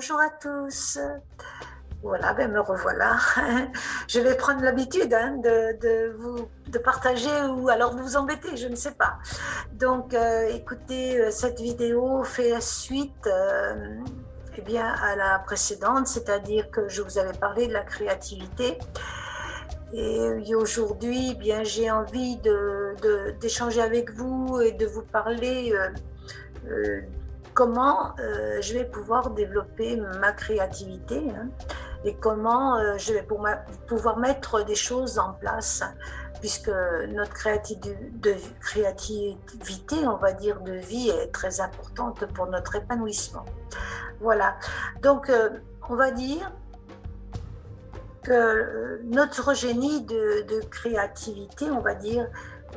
bonjour à tous. Voilà, ben me revoilà. Je vais prendre l'habitude de partager ou alors de vous embêter, je ne sais pas. Donc, écoutez, cette vidéo fait suite eh bien, à la précédente, c'est-à-dire que je vous avais parlé de la créativité. Et aujourd'hui, eh bien, j'ai envie d'échanger avec vous et de vous parler comment je vais pouvoir développer ma créativité, hein, et comment je vais pouvoir mettre des choses en place, puisque notre créativité, on va dire, de vie est très importante pour notre épanouissement. Voilà, donc on va dire que notre génie de créativité, on va dire,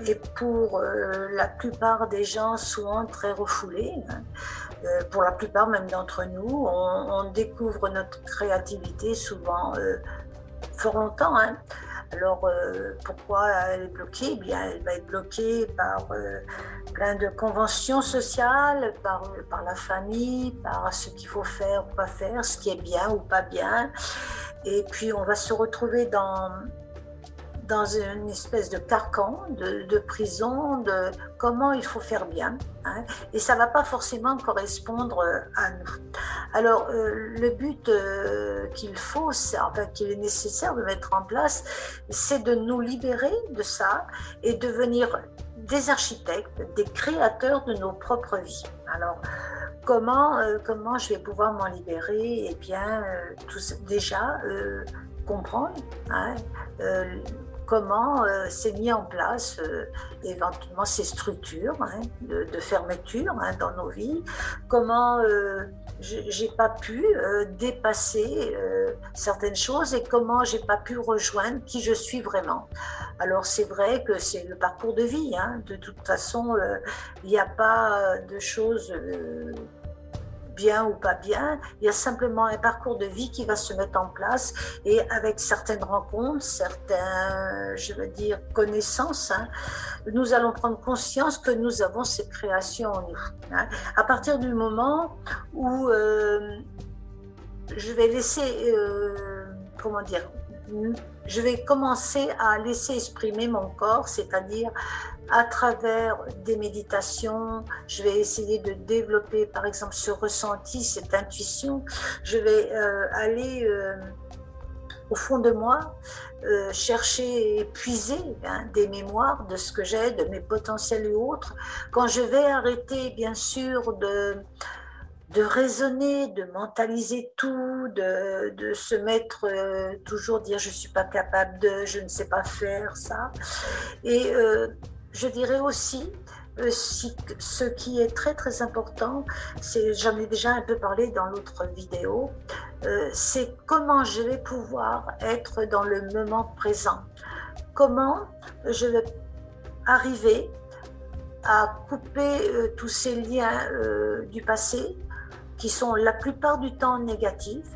est pour la plupart des gens souvent très refoulé. Hein. Pour la plupart même d'entre nous, on découvre notre créativité souvent fort longtemps. Hein. Alors pourquoi elle est bloquée? Eh bien, elle va être bloquée par plein de conventions sociales, par la famille, par ce qu'il faut faire ou pas faire, ce qui est bien ou pas bien. Et puis on va se retrouver dans une espèce de carcan, de prison, de comment il faut faire bien. Hein, et ça ne va pas forcément correspondre à nous. Alors, le but qu'il faut, enfin, qu'il est nécessaire de mettre en place, c'est de nous libérer de ça et devenir des architectes, des créateurs de nos propres vies. Alors, comment je vais pouvoir m'en libérer? Eh bien, déjà, comprendre, hein, comment s'est mis en place éventuellement ces structures, hein, de fermeture, hein, dans nos vies, comment j'ai pas pu dépasser certaines choses et comment j'ai pas pu rejoindre qui je suis vraiment. Alors c'est vrai que c'est le parcours de vie, hein, de toute façon il n'y a pas de choses bien ou pas bien, il y a simplement un parcours de vie qui va se mettre en place et avec certaines rencontres, certaines, je veux dire, connaissances, hein, nous allons prendre conscience que nous avons cette création en nous. Hein. À partir du moment où je vais laisser, comment dire, je vais commencer à laisser exprimer mon corps, c'est-à-dire à travers des méditations, je vais essayer de développer par exemple ce ressenti, cette intuition, je vais aller au fond de moi, chercher et puiser, hein, des mémoires de ce que j'ai, de mes potentiels et autres, quand je vais arrêter bien sûr de raisonner, de mentaliser tout, de se mettre toujours dire je ne suis pas capable de, je ne sais pas faire ça. Et je dirais aussi, ce qui est très très important, j'en ai déjà un peu parlé dans l'autre vidéo, c'est comment je vais pouvoir être dans le moment présent. Comment je vais arriver à couper tous ces liens du passé qui sont la plupart du temps négatifs,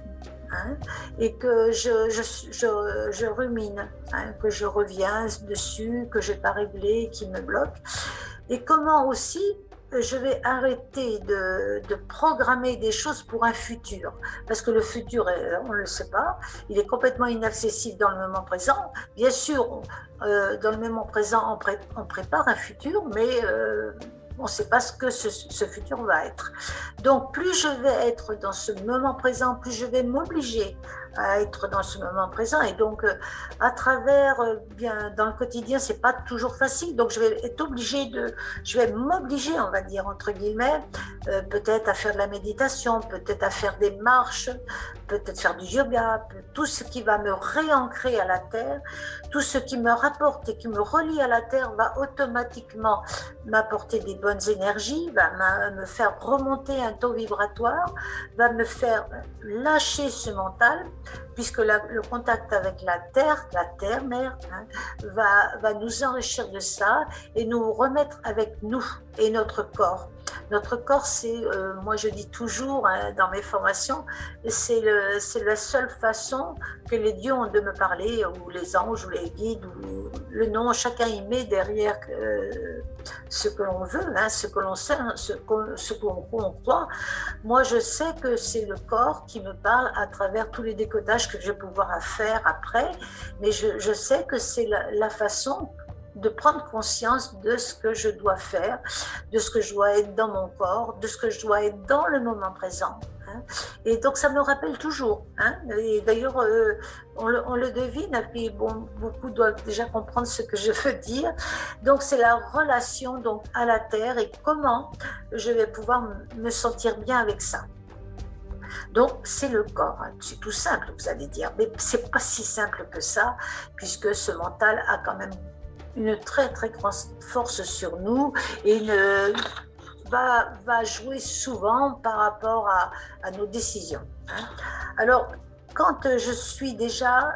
hein, et que je rumine, hein, que je reviens dessus, que je n'ai pas réglé, qui me bloque. Et comment aussi je vais arrêter de programmer des choses pour un futur. Parce que le futur, on ne le sait pas, il est complètement inaccessible dans le moment présent. Bien sûr, dans le moment présent, on prépare un futur, mais on ne sait pas ce que ce futur va être. Donc, plus je vais être dans ce moment présent, plus je vais m'obliger à être dans ce moment présent. Et donc, à travers, bien, dans le quotidien, c'est pas toujours facile. Donc, je vais m'obliger, on va dire, entre guillemets, peut-être à faire de la méditation, peut-être à faire des marches, peut-être faire du yoga, tout ce qui va me réancrer à la terre, tout ce qui me rapporte et qui me relie à la terre va automatiquement m'apporter des bonnes énergies, va me faire remonter un taux vibratoire, va me faire lâcher ce mental, puisque le contact avec la terre mère, hein, va nous enrichir de ça et nous remettre avec nous et notre corps Notre corps, c'est, moi je dis toujours hein, dans mes formations, c'est la seule façon que les dieux ont de me parler, ou les anges, ou les guides, ou le nom, chacun y met derrière ce que l'on veut, hein, ce que l'on sait, hein, ce qu'on croit. Moi, je sais que c'est le corps qui me parle à travers tous les décodages que je vais pouvoir faire après, mais je sais que c'est la façon de prendre conscience de ce que je dois faire, de ce que je dois être dans mon corps, de ce que je dois être dans le moment présent. Hein. Et donc ça me rappelle toujours. Hein. Et d'ailleurs, on le devine, et puis bon, beaucoup doivent déjà comprendre ce que je veux dire. Donc c'est la relation donc, à la Terre et comment je vais pouvoir me sentir bien avec ça. Donc, c'est le corps. C'est tout simple, vous allez dire. Mais c'est pas si simple que ça, puisque ce mental a quand même une très, très grande force sur nous et va jouer souvent par rapport à nos décisions. Hein. Alors, quand je suis déjà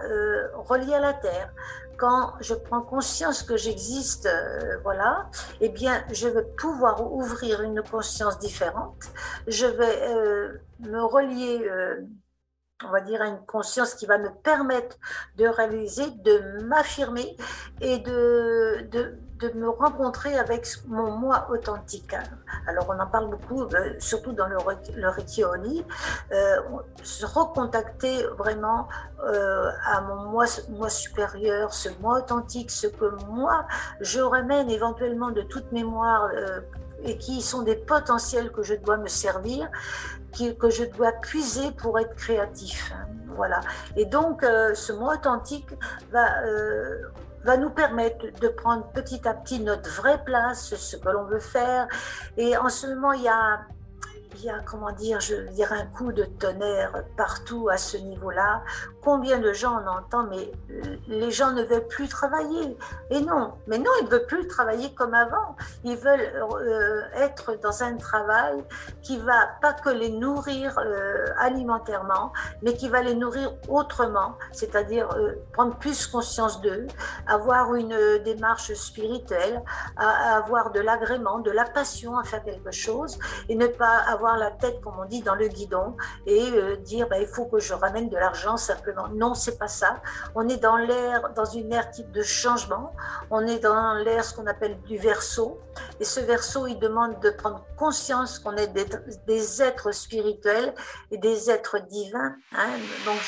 reliée à la Terre, quand je prends conscience que j'existe, voilà, eh bien, je vais pouvoir ouvrir une conscience différente. Je vais me relier, on va dire, à une conscience qui va me permettre de réaliser, de m'affirmer et de me rencontrer avec mon moi authentique. Alors, on en parle beaucoup, surtout dans le Reiki Oli, se recontacter vraiment à mon moi supérieur, ce moi authentique, ce que moi, je ramène éventuellement de toute mémoire et qui sont des potentiels que je dois me servir, que je dois puiser pour être créatif. Voilà. Et donc, ce moi authentique va nous permettre de prendre petit à petit notre vraie place, ce que l'on veut faire. Et en ce moment, il y a, comment dire, je veux dire, un coup de tonnerre partout à ce niveau-là. Combien de gens on entend, mais les gens ne veulent plus travailler. Et non, mais non, ils ne veulent plus travailler comme avant. Ils veulent être dans un travail qui va pas que les nourrir alimentairement, mais qui va les nourrir autrement, c'est-à-dire prendre plus conscience d'eux, avoir une démarche spirituelle, avoir de l'agrément, de la passion à faire quelque chose, et ne pas avoir la tête, comme on dit, dans le guidon et dire il faut que je ramène de l'argent simplement. Non, c'est pas ça. On est dans une ère type de changement. On est dans l'ère, ce qu'on appelle du verseau. Et ce verseau, il demande de prendre conscience qu'on est des êtres spirituels et des êtres divins. Hein. Donc,